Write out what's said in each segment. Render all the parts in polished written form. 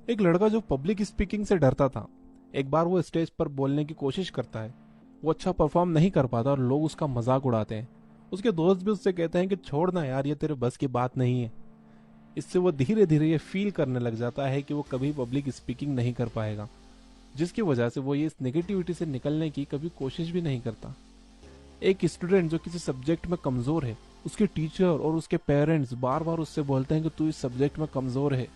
एक लड़का जो पब्लिक स्पीकिंग से डरता था, एक बार वो स्टेज पर बोलने की कोशिश करता है। वो अच्छा परफॉर्म नहीं कर पाता और लोग उसका मजाक उड़ाते हैं। उसके दोस्त भी उससे कहते हैं कि छोड़ ना यार, ये तेरे बस की बात नहीं है। इससे वो धीरे धीरे ये फील करने लग जाता है कि वो कभी पब्लिक स्पीकिंग नहीं कर पाएगा, जिसकी वजह से वो ये इस नेगेटिविटी से निकलने की कभी कोशिश भी नहीं करता। एक स्टूडेंट जो किसी सब्जेक्ट में कमजोर है, उसके टीचर और उसके पेरेंट्स बार बार उससे बोलते हैं कि तू इस सब्जेक्ट में कमजोर है।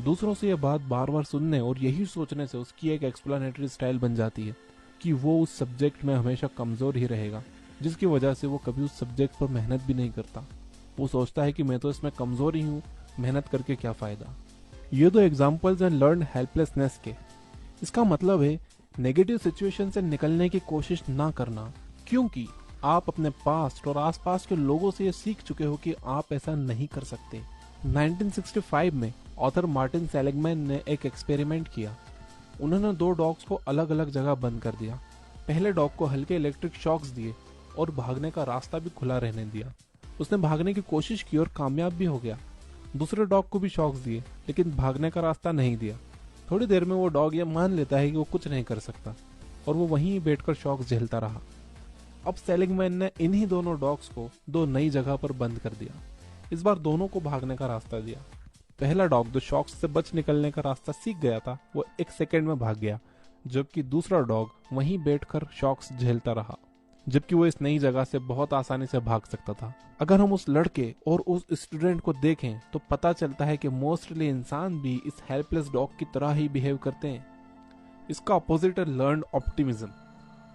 दूसरों से यह बात बार बार सुनने और यही सोचने से उसकी एक एक्सप्लेनेटरी स्टाइल बन जाती है कि वो उस सब्जेक्ट में हमेशा कमजोर ही रहेगा, जिसकी वजह से वो कभी उस सब्जेक्ट पर मेहनत भी नहीं करता। वो सोचता है कि मैं तो इसमें कमजोर ही हूँ, मेहनत करके क्या फायदा। ये दो एग्जाम्पल्स हैं लर्न हेल्पलेसनेस के। इसका मतलब है नेगेटिव सिचुएशन से निकलने की कोशिश ना करना, क्योंकि आप अपने पास्ट और आसपास के लोगों से ये सीख चुके हो कि आप ऐसा नहीं कर सकते। 1965 में ऑथर मार्टिन सेलिगमैन ने एक एक्सपेरिमेंट किया। उन्होंने दो डॉग्स को अलग अलग जगह बंद कर दिया। पहले डॉग को हल्के इलेक्ट्रिक शॉक्स दिए और भागने का रास्ता भी खुला रहने दिया। उसने भागने की कोशिश की और कामयाब भी हो गया। दूसरे डॉग को भी शॉक्स दिए, लेकिन भागने का रास्ता नहीं दिया। थोड़ी देर में वो डॉग ये मान लेता है कि वो कुछ नहीं कर सकता और वो वहीं बैठकर शॉक्स झेलता रहा। अब सेलिगमैन ने इन्हीं दोनों डॉग्स को दो नई जगह पर बंद कर दिया। इस बार दोनों को भागने का रास्ता दिया। पहला डॉग जो शॉक्स से बच निकलने का रास्ता सीख गया था, वो 1 सेकंड में भाग गया, जबकि दूसरा डॉग वहीं बैठकर शॉक्स झेलता रहा, जबकि वो इस नई जगह से बहुत आसानी से भाग सकता था। अगर हम उस लड़के और उस स्टूडेंट को देखें तो पता चलता है कि मोस्टली इंसान भी इस हेल्पलेस डॉग की तरह ही बिहेव करते हैं। इसका अपोजिट है learn optimism.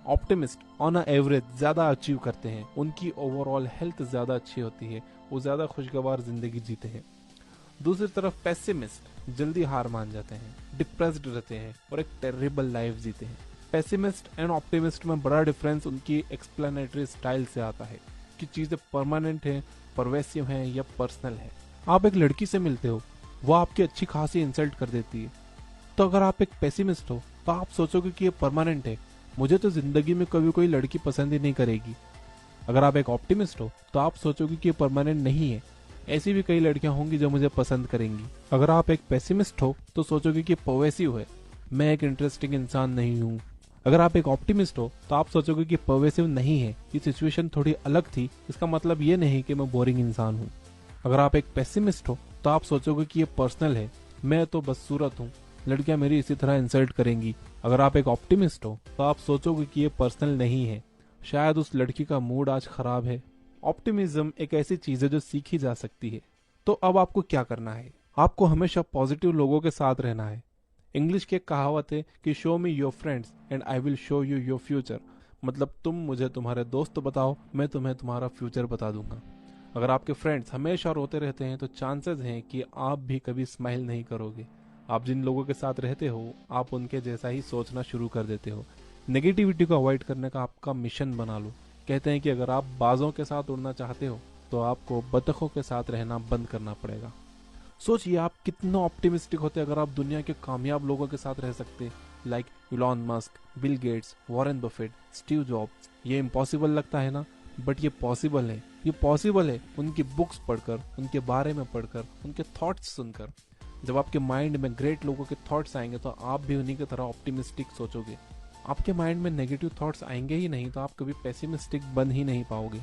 Optimist on average ज्यादा अचीव करते हैं, उनकी ओवरऑल हेल्थ ज्यादा अच्छी होती है, वो ज्यादा खुशगवार जिंदगी जीते हैं। दूसरी तरफ पेसिमिस्ट जल्दी हार मान जाते हैं, डिप्रेस्ड रहते हैं और एक टेरिबल लाइफ जीते हैं। पेसिमिस्ट एंड ऑप्टिमिस्ट में बड़ा डिफरेंस उनकी एक्सप्लेनेटरी स्टाइल से आता है कि चीजें परमानेंट हैं, परवेसिव हैं या पर्सनल है। आप एक लड़की से मिलते हो, वो आपकी अच्छी खासी इंसल्ट कर देती है, तो अगर आप एक पेसिमिस्ट हो तो आप सोचोगे कि ये परमानेंट है, मुझे तो जिंदगी में कभी कोई लड़की पसंद ही नहीं करेगी। अगर आप एक ऑप्टिमिस्ट हो तो आप सोचोगे कि ये परमानेंट नहीं है, ऐसी भी कई लड़कियां होंगी जो मुझे पसंद करेंगी। अगर आप एक पेसिमिस्ट हो तो सोचोगे कि परवेसिव है, मैं एक इंटरेस्टिंग इंसान नहीं हूँ। अगर आप एक ऑप्टिमिस्ट हो तो आप सोचोगे कि परवेसिव नहीं है, ये सिचुएशन थोड़ी अलग थी, इसका मतलब ये नहीं कि मैं बोरिंग इंसान हूँ। अगर आप एक पेसिमिस्ट हो तो आप सोचोगे कि ये पर्सनल है, मैं तो बदसूरत हूँ, लड़कियां मेरी इसी तरह इंसल्ट करेंगी। अगर आप एक ऑप्टिमिस्ट हो तो आप सोचोगे कि ये पर्सनल नहीं है, शायद उस लड़की का मूड आज खराब है। ऑप्टिमिज्म एक ऐसी चीज है जो सीखी जा सकती है। तो अब आपको क्या करना है? आपको हमेशा पॉजिटिव लोगों के साथ रहना है। इंग्लिश की एक कहावत है कि show me your friends and I will show you your future. मतलब तुम मुझे तुम्हारे दोस्त बताओ, मैं तुम्हें तुम्हारा फ्यूचर बता दूंगा। अगर आपके फ्रेंड्स हमेशा रोते रहते हैं तो चांसेस हैं कि आप भी कभी स्माइल नहीं करोगे। आप जिन लोगों के साथ रहते हो, आप उनके जैसा ही सोचना शुरू कर देते हो। नेगेटिविटी को अवॉइड करने का आपका मिशन बना लो। कहते हैं कि अगर आप बाजों के साथ उड़ना चाहते हो तो आपको बतखों के साथ रहना बंद करना पड़ेगा। सोचिए आप कितना ऑप्टिमिस्टिक होते अगर आप दुनिया के कामयाब लोगों के साथ रह सकते, like Elon Musk, Bill Gates, Warren Buffett, Steve jobs. ये इम्पॉसिबल लगता है ना, बट ये पॉसिबल है। ये पॉसिबल है उनकी बुक्स पढ़कर, उनके बारे में पढ़कर, उनके थॉट्स सुनकर। जब आपके माइंड में ग्रेट लोगों के थॉट्स आएंगे तो आप भी उन्हीं की तरह ऑप्टिमिस्टिक सोचोगे। आपके माइंड में नेगेटिव थॉट्स आएंगे ही नहीं तो आप कभी पेसिमिस्टिक बन ही नहीं पाओगे।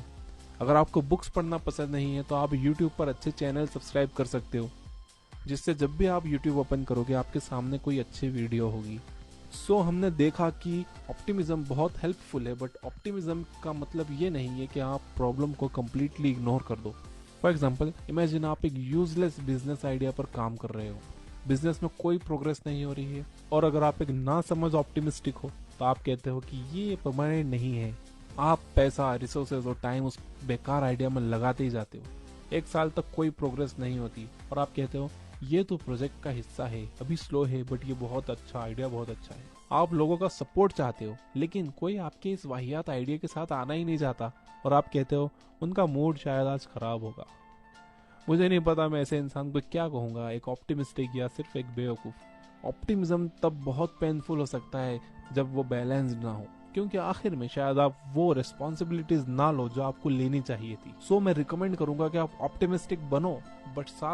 अगर आपको बुक्स पढ़ना पसंद नहीं है तो आप यूट्यूब पर अच्छे चैनल सब्सक्राइब कर सकते हो, जिससे जब भी आप यूट्यूब ओपन करोगे आपके सामने कोई अच्छी वीडियो होगी। सो हमने देखा कि ऑप्टिमिज्म बहुत हेल्पफुल है, बट ऑप्टिमिज्म का मतलब ये नहीं है कि आप प्रॉब्लम को कम्प्लीटली इग्नोर कर दो। फॉर एग्जाम्पल, इमेजिन आप एक यूजलेस बिजनेस आइडिया पर काम कर रहे हो, बिजनेस में कोई प्रोग्रेस नहीं हो रही है, और अगर आप एक ना समझ ऑप्टिमिस्टिक हो तो आप कहते हो कि ये परमानेंट नहीं है। आप पैसा, रिसोर्सेज और टाइम उस बेकार आइडिया में लगाते ही जाते हो। 1 साल तक कोई प्रोग्रेस नहीं होती और आप कहते हो ये तो प्रोजेक्ट का हिस्सा है, अभी स्लो है, बट ये बहुत अच्छा आइडिया, बहुत अच्छा है। आप लोगों का सपोर्ट चाहते हो, लेकिन कोई आपके इस वाहियात आइडिया के साथ आना ही नहीं चाहता और आप कहते हो उनका मूड शायद आज खराब होगा। मुझे नहीं पता मैं ऐसे इंसान को क्या कहूंगा, एक ऑप्टिमिस्टिक या सिर्फ एक बेवकूफ। ऑप्टिमिज्म तब बहुत पेनफुल हो सकता है जब वो बैलेंस्ड ना हो, क्योंकि आखिर में शायद आप वो रिस्पॉन्सिबिलिटीज ना लो जो आपको लेनी चाहिए थी। सो मैं रिकमेंड करूंगा कि आप ऑप्टिमिस्टिक बनो, बट साथ